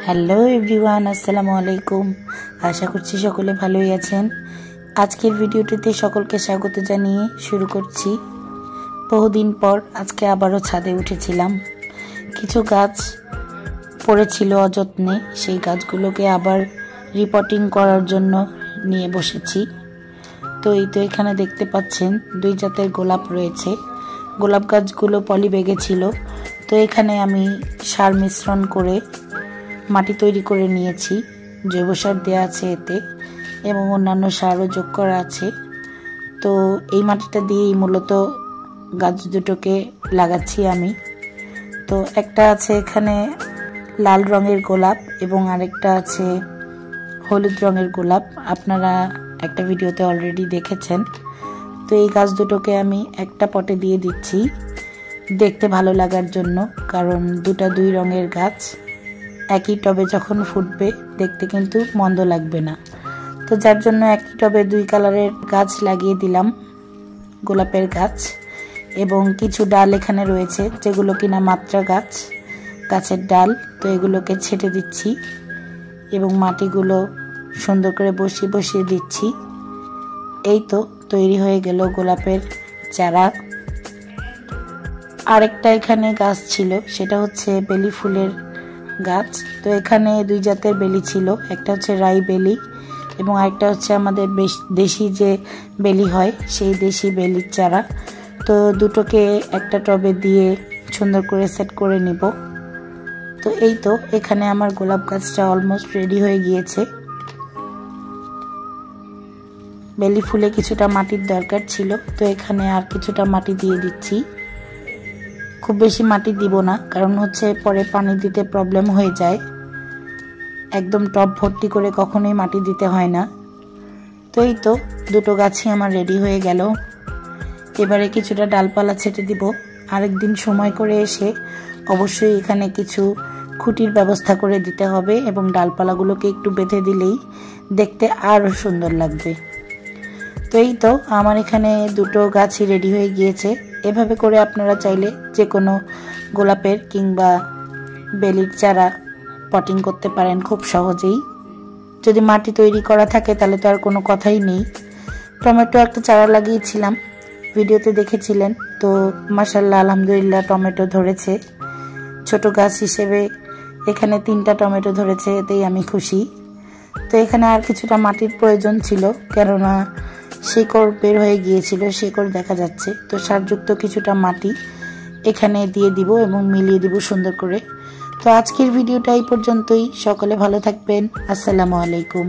Hello everyone, আসসালামু আলাইকুম। আশা করছি সকলে ভালোই আছেন। আজকের ভিডিওটিতে সকলকে স্বাগত জানিয়ে শুরু করছি। বহুদিন পর আজকে আবারও ছাদে উঠেছিলাম। কিছু গাছ পড়েছিল অযত্নে, সেই গাছগুলোকে আবার রিপোর্টিং করার জন্য নিয়ে বসেছি। তো এখানে দেখতে পাচ্ছেন 2 জাতের গোলাপ রয়েছে। গোলাপ গাছগুলো পলি ব্যাগে ছিল। তো এখানে আমি সার মিশ্রণ করে মাটি তৈরি করে নিয়েছি। জৈব সার দেওয়া আছে এতে এবং অন্যান্য সারও যোগ করা আছে। তো এই মাটিটা দিয়েই মূলত গাছ দুটোকে লাগাচ্ছি আমি। তো একটা আছে এখানে লাল রঙের গোলাপ এবং আরেকটা আছে হলুদ রঙের গোলাপ, আপনারা একটা ভিডিওতে অলরেডি দেখেছেন। তো এই গাছ দুটোকে আমি একটা পটে দিয়ে দিচ্ছি দেখতে ভালো লাগার জন্য, কারণ দুটা 2 রঙের গাছ একই টবে যখন ফুটবে দেখতে কিন্তু মন্দ লাগবে না। তো যার জন্য একই টবে 2 কালারের গাছ লাগিয়ে দিলাম, গোলাপের গাছ। এবং কিছু ডাল এখানে রয়েছে যেগুলো কিনা মাত্রা গাছের ডাল। তো এগুলোকে ছেটে দিচ্ছি এবং মাটিগুলো সুন্দর করে বসিয়ে দিচ্ছি। এই তো তৈরি হয়ে গেল গোলাপের চারা। আরেকটা এখানে গাছ ছিল, সেটা হচ্ছে বেলি ফুলের গাছ। তো এখানে 2 জাতের বেলি ছিল, একটা হচ্ছে রাই বেলি এবং আরেকটা হচ্ছে আমাদের দেশি যে বেলি হয় সেই দেশি বেলির চারা। তো দুটোকে একটা টবে দিয়ে সুন্দর করে সেট করে নিব। তো এই তো এখানে আমার গোলাপ গাছটা অলমোস্ট রেডি হয়ে গিয়েছে। বেলি ফুলে কিছুটা মাটির দরকার ছিল, তো এখানে আর কিছুটা মাটি দিয়ে দিচ্ছি। খুব বেশি মাটি দিব না, কারণ হচ্ছে পরে পানি দিতে প্রবলেম হয়ে যায়। একদম টব ভর্তি করে কখনোই মাটি দিতে হয় না। তো এই তো দুটো গাছই আমার রেডি হয়ে গেল। এবারে কিছুটা ডালপালা ছেটে দিব। আরেকদিন সময় করে এসে অবশ্যই এখানে কিছু খুঁটির ব্যবস্থা করে দিতে হবে এবং ডালপালাগুলোকে একটু বেঁধে দিলেই দেখতে আরও সুন্দর লাগবে। তো এই তো আমার এখানে দুটো গাছই রেডি হয়ে গিয়েছে। এভাবে করে আপনারা চাইলে যে কোনো গোলাপের কিংবা বেলির চারা পটিং করতে পারেন খুব সহজেই। যদি মাটি তৈরি করা থাকে তাহলে তো আর কোনো কথাই নেই। টমেটো একটা চারা লাগিয়েছিলাম, ভিডিওতে দেখেছিলেন। তো মাশাআল্লাহ আলহামদুলিল্লাহ টমেটো ধরেছে। ছোট গাছ হিসেবে এখানে 3টা টমেটো ধরেছে, এতেই আমি খুশি। তো এখানে আর কিছুটা মাটির প্রয়োজন ছিল, কেননা শিকড় বের হয়ে গিয়েছিল, শিকড় দেখা যাচ্ছে। তো সারযুক্ত কিছুটা মাটি এখানে দিয়ে দিব এবং মিলিয়ে দিব সুন্দর করে। তো আজকের ভিডিওটা এই পর্যন্তই। সকলে ভালো থাকবেন। আসসালামু আলাইকুম।